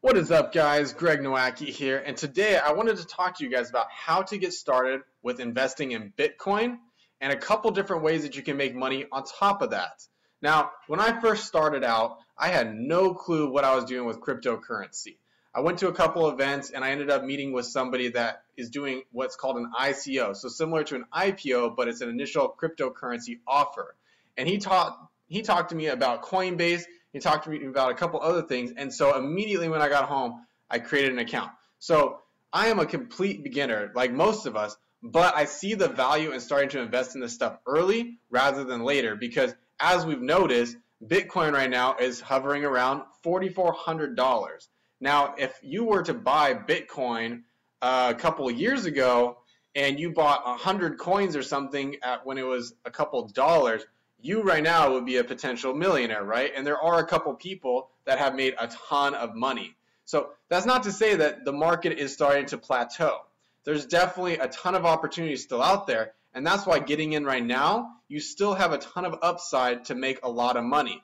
What is up, guys? Greg Nowacki here, and today I wanted to talk to you guys about how to get started with investing in Bitcoin and a couple different ways that you can make money on top of that. Now, when I first started out, I had no clue what I was doing with cryptocurrency. I went to a couple events and I ended up meeting with somebody that is doing what's called an ICO, so similar to an IPO, but it's an initial cryptocurrency offer. And he talked to me about Coinbase. He talked to me about a couple other things, and so immediately when I got home, I created an account. So I am a complete beginner, like most of us, but I see the value in starting to invest in this stuff early rather than later, because as we've noticed, Bitcoin right now is hovering around $4,400. Now, if you were to buy Bitcoin a couple of years ago and you bought 100 coins or something when it was a couple dollars, you right now would be a potential millionaire, right? And there are a couple people that have made a ton of money. So that's not to say that the market is starting to plateau. There's definitely a ton of opportunities still out there, and that's why getting in right now, you still have a ton of upside to make a lot of money.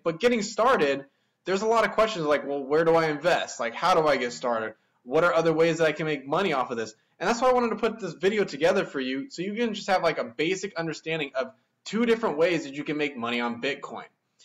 But getting started, there's a lot of questions like, well, where do I invest? Like, how do I get started? What are other ways that I can make money off of this? And that's why I wanted to put this video together for you, so you can just have like a basic understanding of two different ways that you can make money on Bitcoin.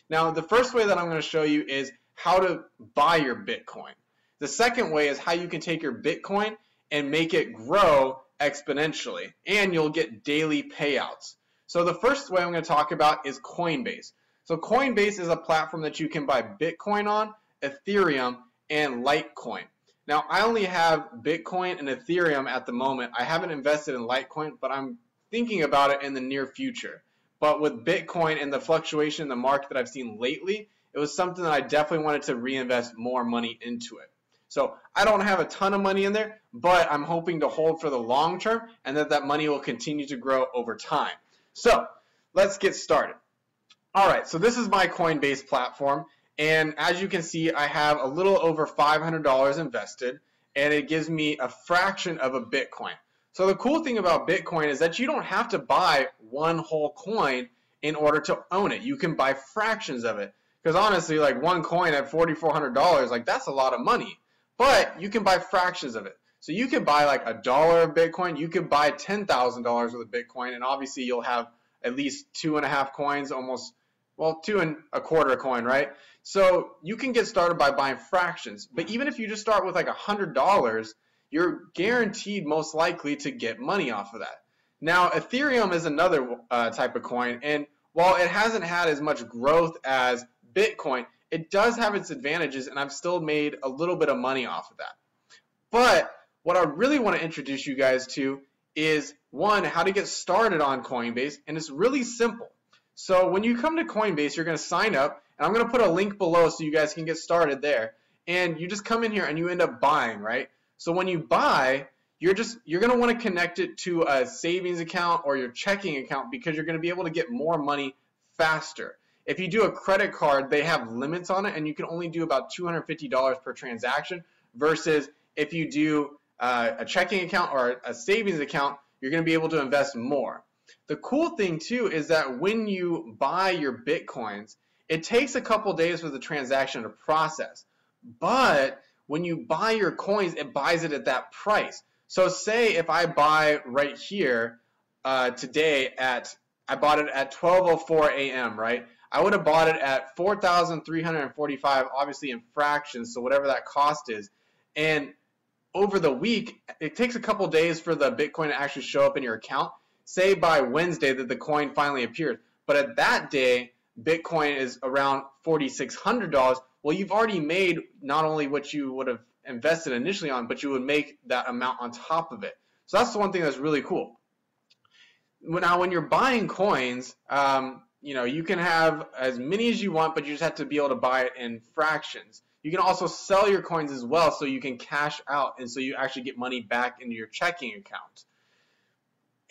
Now, the first way that I'm going to show you is how to buy your Bitcoin. The second way is how you can take your Bitcoin and make it grow exponentially, and you'll get daily payouts. So the first way I'm going to talk about is Coinbase. So Coinbase is a platform that you can buy Bitcoin on, Ethereum, and Litecoin. Now, I only have Bitcoin and Ethereum at the moment. I haven't invested in Litecoin, but I'm thinking about it in the near future. But with Bitcoin and the fluctuation in the market that I've seen lately, it was something that I definitely wanted to reinvest more money into it. So I don't have a ton of money in there, but I'm hoping to hold for the long term and that money will continue to grow over time. So let's get started. All right, so this is my Coinbase platform, and as you can see, I have a little over $500 invested, and it gives me a fraction of a Bitcoin. So the cool thing about Bitcoin is that you don't have to buy one whole coin in order to own it. You can buy fractions of it. Because honestly, like one coin at $4,400, like that's a lot of money. But you can buy fractions of it. So you can buy like $1 of Bitcoin. You could buy $10,000 worth of Bitcoin, and obviously you'll have at least 2.5 coins, almost, well, 2.25 coin, right? So you can get started by buying fractions. But even if you just start with like $100, you're guaranteed most likely to get money off of that. Now, Ethereum is another type of coin, and while it hasn't had as much growth as Bitcoin, it does have its advantages, and I've still made a little bit of money off of that. But what I really want to introduce you guys to is, one, how to get started on Coinbase, and it's really simple. So when you come to Coinbase, you're going to sign up, and I'm going to put a link below so you guys can get started there, and you just come in here and you end up buying, right? So when you buy, you're going to want to connect it to a savings account or your checking account, because you're going to be able to get more money faster. If you do a credit card, they have limits on it, and you can only do about $250 per transaction, versus if you do a checking account or a savings account, you're going to be able to invest more. The cool thing too is that when you buy your Bitcoins, it takes a couple days for the transaction to process, but when you buy your coins, it buys it at that price. So say if I buy right here today I bought it at 12:04 a.m., right? I would have bought it at 4,345, obviously in fractions, so whatever that cost is. And over the week, it takes a couple days for the Bitcoin to actually show up in your account. Say by Wednesday that the coin finally appears. But at that day, Bitcoin is around $4,600. Well, you've already made not only what you would have invested initially on, but you would make that amount on top of it. So that's the one thing that's really cool. Now, when you're buying coins, you can have as many as you want, but you just have to be able to buy it in fractions. You can also sell your coins as well, so you can cash out, and so you actually get money back into your checking account.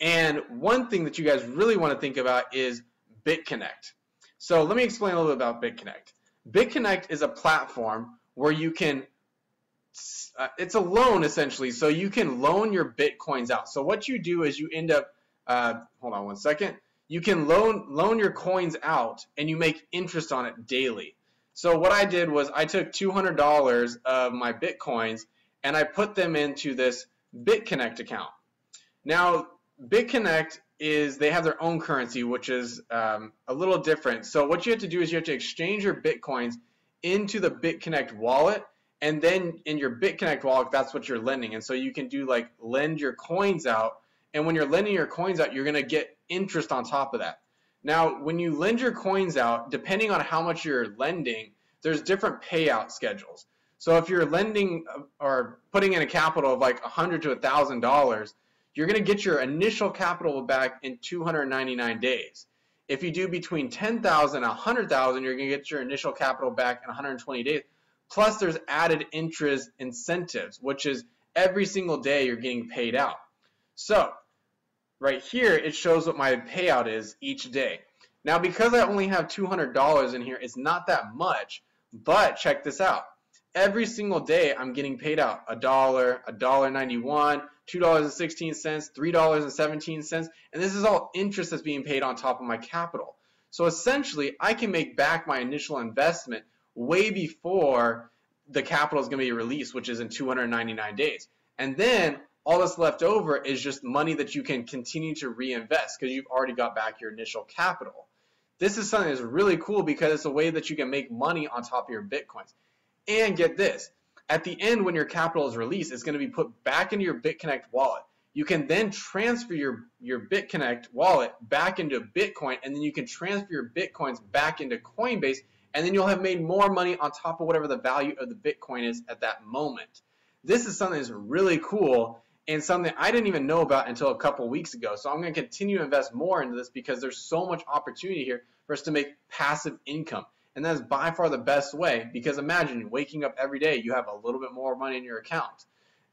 And one thing that you guys really want to think about is BitConnect. So let me explain a little bit about BitConnect. BitConnect is a platform where you can, it's a loan essentially, so you can loan your Bitcoins out. So what you do is you end up, hold on one second, you can loan your coins out and you make interest on it daily. So what I did was I took $200 of my Bitcoins and I put them into this BitConnect account. Now, BitConnect they have their own currency, which is a little different. So what you have to do is you have to exchange your Bitcoins into the BitConnect wallet, and then in your BitConnect wallet, that's what you're lending. And so you can do like lend your coins out, and when you're lending your coins out, you're gonna get interest on top of that. Now, when you lend your coins out, depending on how much you're lending, there's different payout schedules. So if you're lending or putting in a capital of like $100 to $1,000, you're going to get your initial capital back in 299 days. If you do between 10,000 and 100,000, you're going to get your initial capital back in 120 days. Plus, there's added interest incentives, which is every single day you're getting paid out. So right here, it shows what my payout is each day. Now, because I only have $200 in here, it's not that much, but check this out. Every single day, I'm getting paid out $1, $1.91, $2.16, $3.17, and this is all interest that's being paid on top of my capital. So essentially, I can make back my initial investment way before the capital is going to be released, which is in 299 days. And then all that's left over is just money that you can continue to reinvest because you've already got back your initial capital. This is something that's really cool because it's a way that you can make money on top of your Bitcoins. And get this, at the end when your capital is released, it's going to be put back into your BitConnect wallet. You can then transfer your BitConnect wallet back into Bitcoin, and then you can transfer your Bitcoins back into Coinbase, and then you'll have made more money on top of whatever the value of the Bitcoin is at that moment. This is something that's really cool and something I didn't even know about until a couple weeks ago. So I'm going to continue to invest more into this because there's so much opportunity here for us to make passive income. And that's by far the best way, because imagine waking up every day, you have a little bit more money in your account.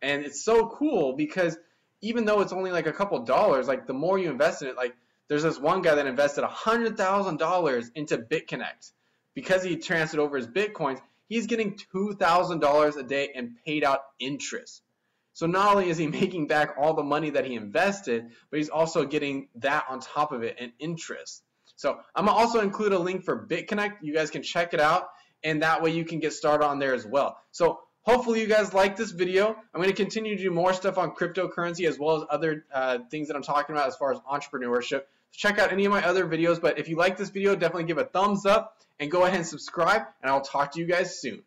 And it's so cool because even though it's only like a couple dollars, like the more you invest in it, like there's this one guy that invested $100,000 into BitConnect. Because he transferred over his Bitcoins, he's getting $2,000 a day in paid out interest. So not only is he making back all the money that he invested, but he's also getting that on top of it in interest. So I'm going to also include a link for BitConnect. You guys can check it out, and that way you can get started on there as well. So hopefully you guys like this video. I'm going to continue to do more stuff on cryptocurrency as well as other things that I'm talking about as far as entrepreneurship. Check out any of my other videos, but if you like this video, definitely give a thumbs up and go ahead and subscribe, and I'll talk to you guys soon.